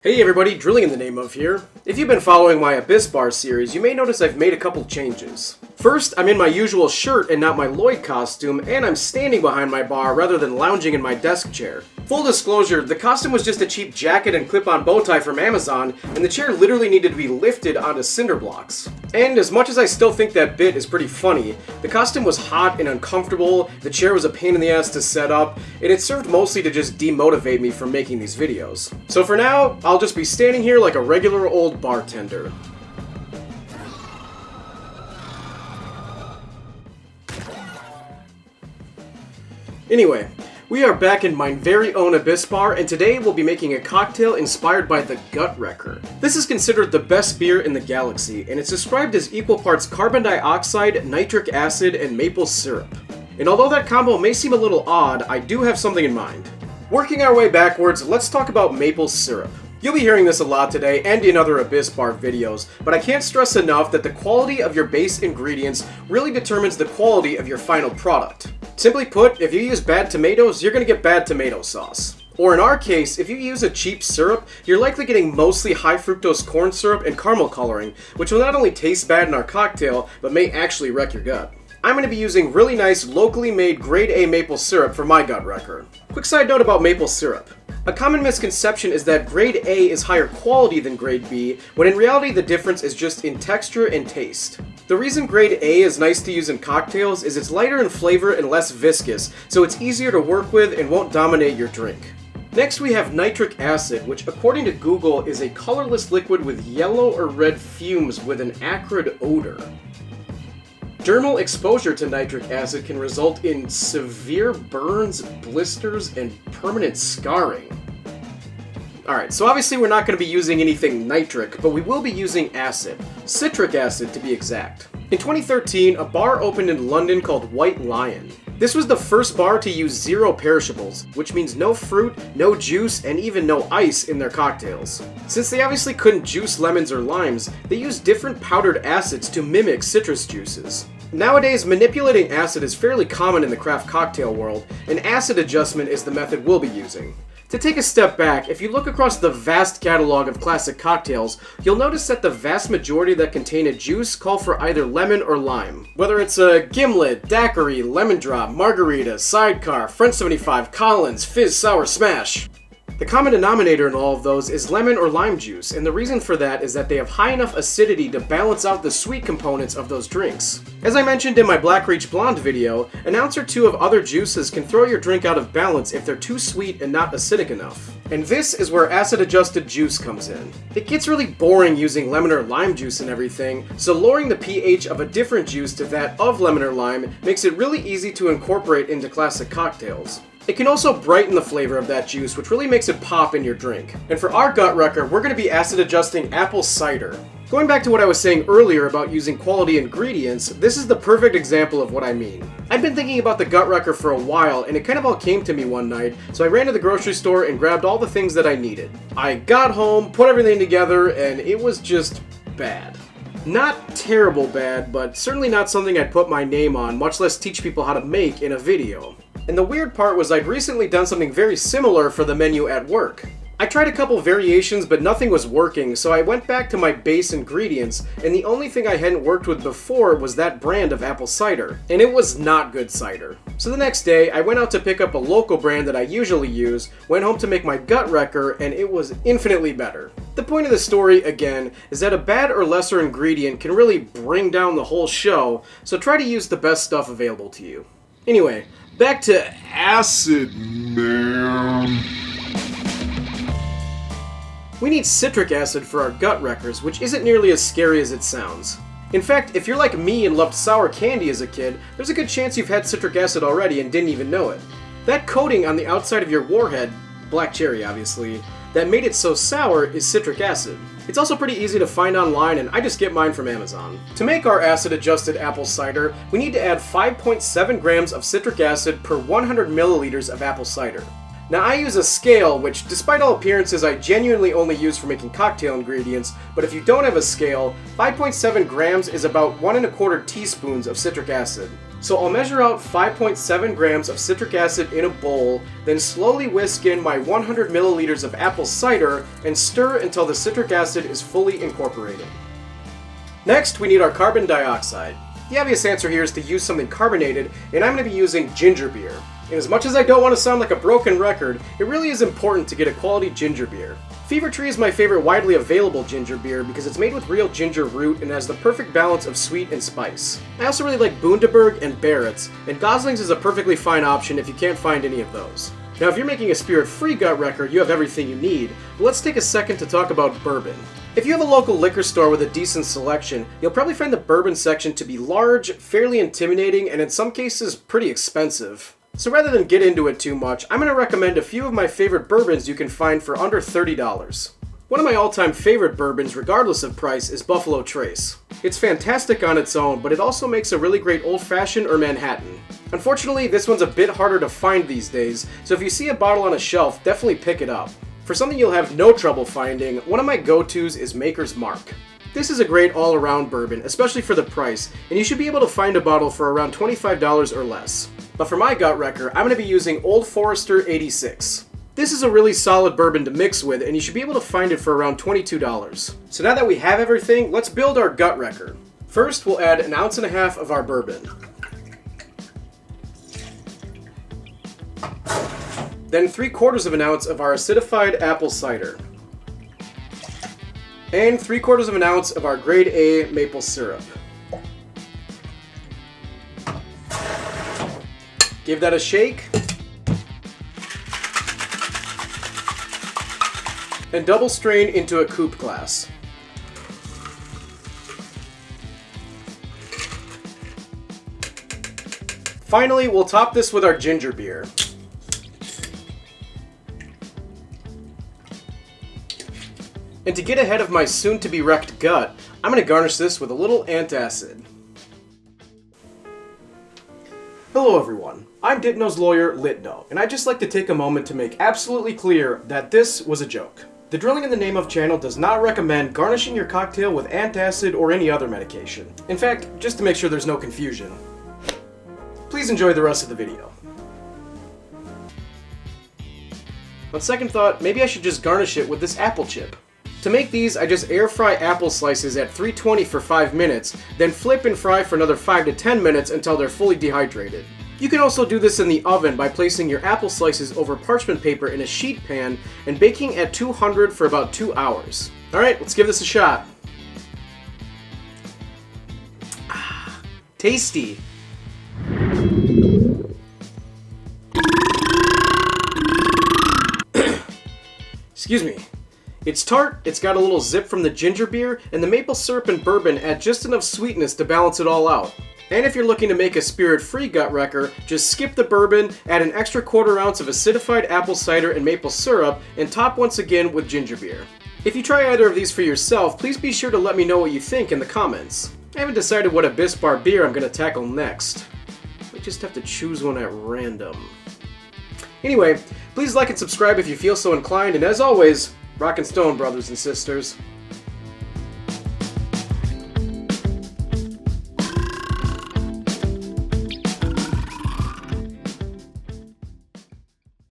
Hey everybody, Drilling in the Name of here. If you've been following my Abyss Bar series, you may notice I've made a couple changes. First, I'm in my usual shirt and not my Lloyd costume, and I'm standing behind my bar rather than lounging in my desk chair. Full disclosure, the costume was just a cheap jacket and clip-on bow tie from Amazon, and the chair literally needed to be lifted onto cinder blocks. And as much as I still think that bit is pretty funny, the costume was hot and uncomfortable, the chair was a pain in the ass to set up, and it served mostly to just demotivate me from making these videos. So for now, I'll just be standing here like a regular old bartender. Anyway, we are back in my very own Abyss Bar, and today we'll be making a cocktail inspired by the Gut Wrecker. This is considered the best beer in the galaxy, and it's described as equal parts carbon dioxide, nitric acid, and maple syrup. And although that combo may seem a little odd, I do have something in mind. Working our way backwards, let's talk about maple syrup. You'll be hearing this a lot today and in other Abyss Bar videos, but I can't stress enough that the quality of your base ingredients really determines the quality of your final product. Simply put, if you use bad tomatoes, you're going to get bad tomato sauce. Or in our case, if you use a cheap syrup, you're likely getting mostly high fructose corn syrup and caramel coloring, which will not only taste bad in our cocktail, but may actually wreck your gut. I'm going to be using really nice, locally made grade A maple syrup for my Gut Wrecker. Quick side note about maple syrup. A common misconception is that grade A is higher quality than grade B, when in reality the difference is just in texture and taste. The reason grade A is nice to use in cocktails is it's lighter in flavor and less viscous, so it's easier to work with and won't dominate your drink. Next we have nitric acid, which according to Google is a colorless liquid with yellow or red fumes with an acrid odor. Dermal exposure to nitric acid can result in severe burns, blisters, and permanent scarring. Alright, so obviously we're not going to be using anything nitric, but we will be using acid. Citric acid, to be exact. In 2013, a bar opened in London called White Lion. This was the first bar to use zero perishables, which means no fruit, no juice, and even no ice in their cocktails. Since they obviously couldn't juice lemons or limes, they used different powdered acids to mimic citrus juices. Nowadays, manipulating acid is fairly common in the craft cocktail world, and acid adjustment is the method we'll be using. To take a step back, if you look across the vast catalog of classic cocktails, you'll notice that the vast majority that contain a juice call for either lemon or lime. Whether it's a gimlet, daiquiri, lemon drop, margarita, sidecar, French 75, Collins, fizz, sour, smash. The common denominator in all of those is lemon or lime juice, and the reason for that is that they have high enough acidity to balance out the sweet components of those drinks. As I mentioned in my Black Reach Blonde video, an ounce or two of other juices can throw your drink out of balance if they're too sweet and not acidic enough. And this is where acid-adjusted juice comes in. It gets really boring using lemon or lime juice and everything, so lowering the pH of a different juice to that of lemon or lime makes it really easy to incorporate into classic cocktails. It can also brighten the flavor of that juice, which really makes it pop in your drink. And for our Gut Wrecker, we're going to be acid adjusting apple cider. Going back to what I was saying earlier about using quality ingredients, this is the perfect example of what I mean. I've been thinking about the Gut Wrecker for a while, and it kind of all came to me one night, so I ran to the grocery store and grabbed all the things that I needed. I got home, put everything together, and it was just bad. Not terrible bad, but certainly not something I'd put my name on, much less teach people how to make in a video. And the weird part was I'd recently done something very similar for the menu at work. I tried a couple variations, but nothing was working, so I went back to my base ingredients, and the only thing I hadn't worked with before was that brand of apple cider. And it was not good cider. So the next day, I went out to pick up a local brand that I usually use, went home to make my Gut Wrecker, and it was infinitely better. The point of the story, again, is that a bad or lesser ingredient can really bring down the whole show, so try to use the best stuff available to you. Anyway, back to acid, man. We need citric acid for our Gut Wreckers, which isn't nearly as scary as it sounds. In fact, if you're like me and loved sour candy as a kid, there's a good chance you've had citric acid already and didn't even know it. That coating on the outside of your warhead, black cherry obviously, that made it so sour is citric acid. It's also pretty easy to find online, and I just get mine from Amazon. To make our acid-adjusted apple cider, we need to add 5.7 grams of citric acid per 100 milliliters of apple cider. Now I use a scale, which despite all appearances I genuinely only use for making cocktail ingredients, but if you don't have a scale, 5.7 grams is about 1 1/4 teaspoons of citric acid. So I'll measure out 5.7 grams of citric acid in a bowl, then slowly whisk in my 100 milliliters of apple cider and stir until the citric acid is fully incorporated. Next, we need our carbon dioxide. The obvious answer here is to use something carbonated, and I'm going to be using ginger beer. And as much as I don't want to sound like a broken record, it really is important to get a quality ginger beer. Fever Tree is my favorite widely available ginger beer because it's made with real ginger root and has the perfect balance of sweet and spice. I also really like Bundaberg and Barrett's, and Gosling's is a perfectly fine option if you can't find any of those. Now if you're making a spirit-free gut wrecker, you have everything you need, but let's take a second to talk about bourbon. If you have a local liquor store with a decent selection, you'll probably find the bourbon section to be large, fairly intimidating, and in some cases pretty expensive. So rather than get into it too much, I'm going to recommend a few of my favorite bourbons you can find for under $30. One of my all-time favorite bourbons, regardless of price, is Buffalo Trace. It's fantastic on its own, but it also makes a really great old-fashioned or Manhattan. Unfortunately, this one's a bit harder to find these days, so if you see a bottle on a shelf, definitely pick it up. For something you'll have no trouble finding, one of my go-tos is Maker's Mark. This is a great all-around bourbon, especially for the price, and you should be able to find a bottle for around $25 or less. But for my gut wrecker, I'm going to be using Old Forester 86. This is a really solid bourbon to mix with, and you should be able to find it for around $22. So now that we have everything, let's build our gut wrecker. First, we'll add 1.5 ounces of our bourbon. Then 3/4 ounce of our acidified apple cider. And 3/4 ounce of our grade A maple syrup. Give that a shake. And double strain into a coupe glass. Finally, we'll top this with our ginger beer. And to get ahead of my soon-to-be wrecked gut, I'm going to garnish this with a little antacid. Hello everyone, I'm Ditno's lawyer, Litno, and I'd just like to take a moment to make absolutely clear that this was a joke. The Drilling in the Name of channel does not recommend garnishing your cocktail with antacid or any other medication. In fact, just to make sure there's no confusion. Please enjoy the rest of the video. On second thought, maybe I should just garnish it with this apple chip. To make these, I just air fry apple slices at 320 for 5 minutes, then flip and fry for another 5 to 10 minutes until they're fully dehydrated. You can also do this in the oven by placing your apple slices over parchment paper in a sheet pan and baking at 200 for about 2 hours. Alright, let's give this a shot. Tasty. Excuse me. It's tart, it's got a little zip from the ginger beer, and the maple syrup and bourbon add just enough sweetness to balance it all out. And if you're looking to make a spirit-free gut wrecker, just skip the bourbon, add an extra 1/4 ounce of acidified apple cider and maple syrup, and top once again with ginger beer. If you try either of these for yourself, please be sure to let me know what you think in the comments. I haven't decided what Abyss Bar beer I'm going to tackle next. I just have to choose one at random. Anyway, please like and subscribe if you feel so inclined, and as always, rock and stone, brothers and sisters.